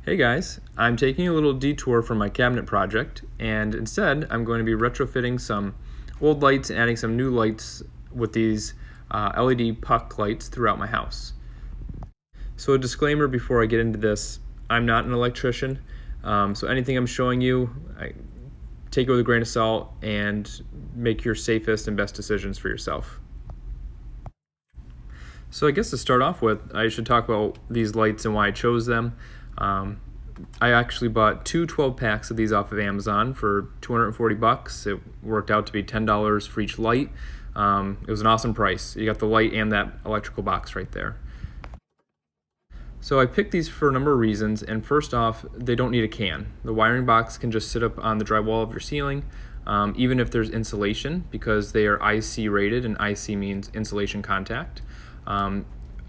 Hey guys, I'm taking a little detour from my cabinet project, and instead I'm going to be retrofitting some old lights and adding some new lights with these LED puck lights throughout my house. So a disclaimer before I get into this, I'm not an electrician, so anything I'm showing you, take it with a grain of salt and make your safest and best decisions for yourself. So I guess to start off with, I should talk about these lights and why I chose them. I actually bought two 12 packs of these off of Amazon for $240. It worked out to be $10 for each light. It was an awesome price. You got the light and that electrical box right there. So I picked these for a number of reasons, and first off, they don't need a can. The wiring box can just sit up on the drywall of your ceiling, even if there's insulation, because they are IC rated, and IC means insulation contact.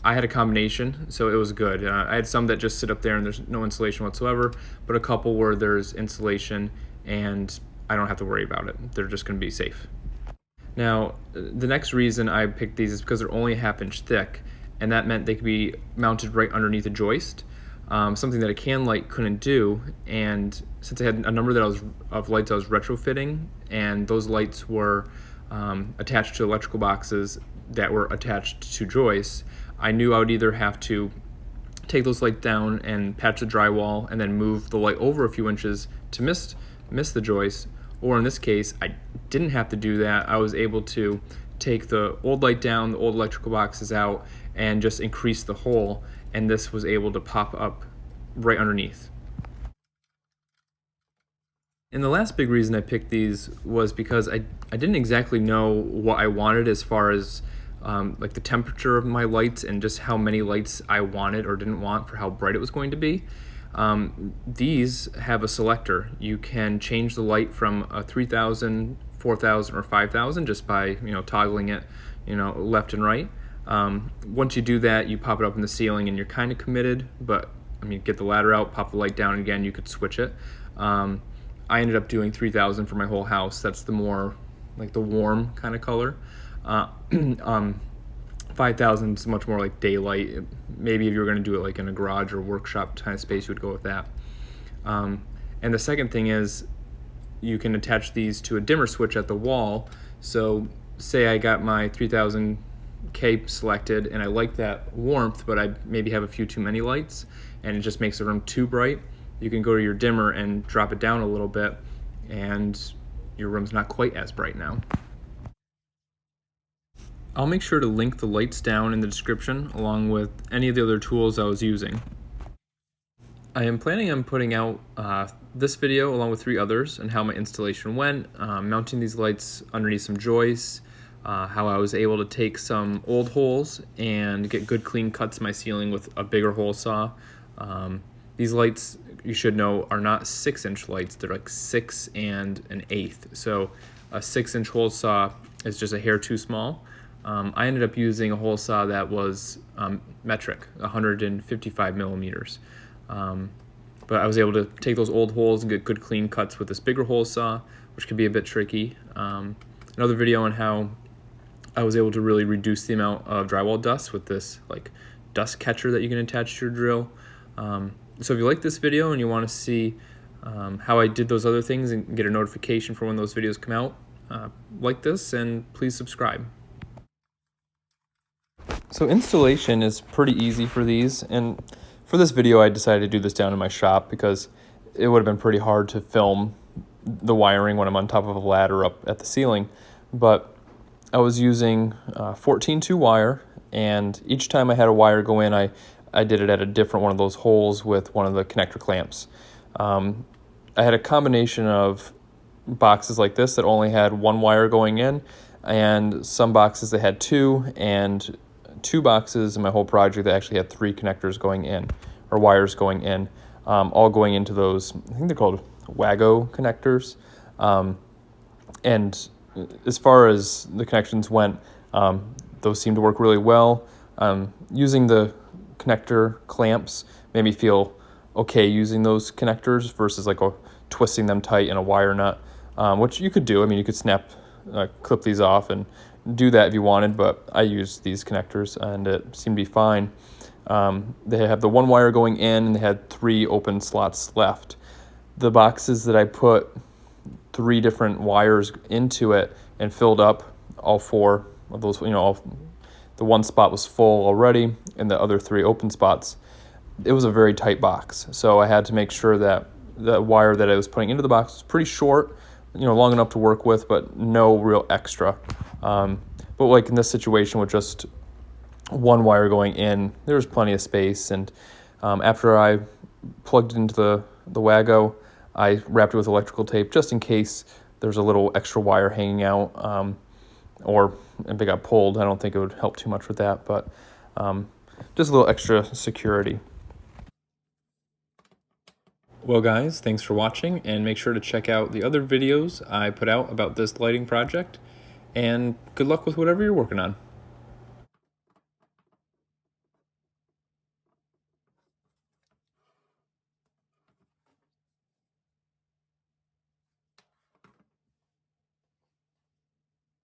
I had a combination, so it was good. I had some that just sit up there and there's no insulation whatsoever, but a couple where there's insulation and I don't have to worry about it. They're just going to be safe. Now, the next reason I picked these is because they're only a ½ inch thick, and that meant they could be mounted right underneath a joist, something that a can light couldn't do. And since I had a number of lights I was retrofitting, and those lights were attached to electrical boxes that were attached to joists, I knew I would either have to take those lights down and patch the drywall and then move the light over a few inches to miss the joist, or in this case, I didn't have to do that. I was able to take the old light down, the old electrical boxes out, and just increase the hole, and this was able to pop up right underneath. And the last big reason I picked these was because I didn't exactly know what I wanted as far as like the temperature of my lights and just how many lights I wanted or didn't want for how bright it was going to be. These have a selector. You can change the light from a 3000, 4000, or 5000 just by toggling it left and right. Once you do that, you pop it up in the ceiling and you're kind of committed, but get the ladder out, pop the light down, and again you could switch it. I ended up doing 3000 for my whole house. That's the more like the warm kind of color. 5000 is much more like daylight. Maybe if you were going to do it like in a garage or workshop kind of space, you would go with that. And the second thing is you can attach these to a dimmer switch at the wall. So say I got my 3000K selected and I like that warmth, but I maybe have a few too many lights and it just makes the room too bright. You can go to your dimmer and drop it down a little bit and your room's not quite as bright now. I'll make sure to link the lights down in the description along with any of the other tools I was using. I am planning on putting out this video along with 3 others and how my installation went, mounting these lights underneath some joists, how I was able to take some old holes and get good clean cuts in my ceiling with a bigger hole saw. These lights, you should know, are not 6-inch lights. They're like 6 1/8. So a 6-inch hole saw is just a hair too small. I ended up using a hole saw that was metric, 155 millimeters. But I was able to take those old holes and get good clean cuts with this bigger hole saw, which could be a bit tricky. Another video on how I was able to really reduce the amount of drywall dust with this like dust catcher that you can attach to your drill. So if you like this video and you want to see how I did those other things and get a notification for when those videos come out, like this and please subscribe. So installation is pretty easy for these, and for this video I decided to do this down in my shop because it would have been pretty hard to film the wiring when I'm on top of a ladder up at the ceiling. But I was using 14-2 wire, and each time I had a wire go in, I did it at a different one of those holes with one of the connector clamps. I had a combination of boxes like this that only had 1 wire going in, and some boxes that had 2, and 2 boxes in my whole project that actually had 3 connectors going in, or wires going in, all going into those, I think they're called Wago connectors. And as far as the connections went, those seemed to work really well. Using the connector clamps made me feel okay using those connectors versus like twisting them tight in a wire nut, which you could do. You could clip these off and do that if you wanted, but I used these connectors and it seemed to be fine. They have the one wire going in, and they had 3 open slots left. The boxes that I put 3 different wires into it and filled up all 4 of those, the one spot was full already, and the other 3 open spots. It was a very tight box, so I had to make sure that the wire that I was putting into the box was pretty short, long enough to work with, but no real extra. But like in this situation with just one wire going in, there was plenty of space. And after I plugged it into the Wago, I wrapped it with electrical tape just in case there's a little extra wire hanging out, or if it got pulled. I don't think it would help too much with that, but just a little extra security. Well guys, thanks for watching, and make sure to check out the other videos I put out about this lighting project, and good luck with whatever you're working on.